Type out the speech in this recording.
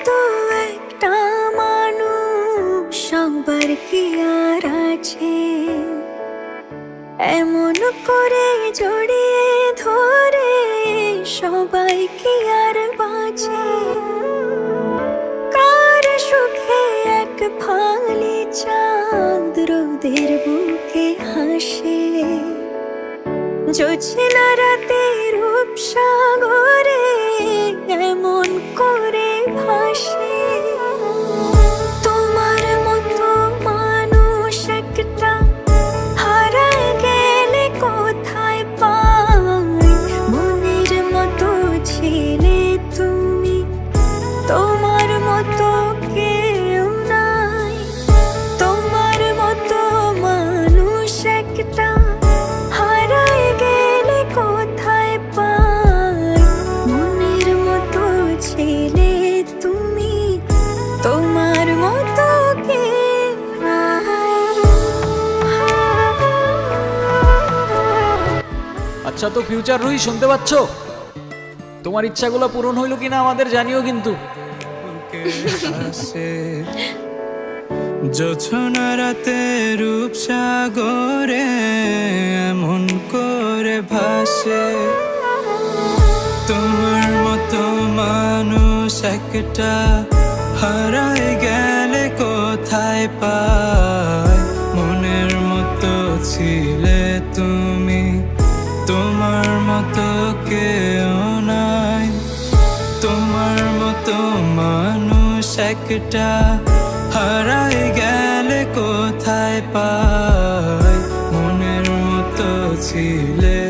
মতো একটা মানুষ সবার কি আর আছে, এমন করে জড়িয়ে ধরে সবাই কি আর বাঁচে। কার সুখে এক ফালি চাঁদ রোদের বুকে হাসে, জোছনা রাতে রূপসাগরে এমন করে ভাসে। তোমার মতো মানুষ একটা হারায় গেলে কোথায় পাই, মনের মতো ছিলে তুমি, তোমার মতো কেউ নাই। তোমার মতো মানুষ একটা হারায় গেলে কোথায় পাই, মনের মতো ছিলে তুমি, তোমার মতো কেউ নাই। আচ্ছা, তো ফিউচার রুহি শুনতে পাচ্ছ? তোমার ইচ্ছাগুলো পূরণ হইল কিনা আমাদের জানিও কিন্তু। জোছনা রাতে রূপসাগরে এমন করে ভাসে, তোমার মতো মানুষ একটা হারায় গেলে কোথায় পায়, মনের মতো ছিলে তুমি, তোমার মতো কেউ নাই। তোমার মতো মানুষ একটা হারায় গেলে কোথায় পায়, মনের মতো ছিলে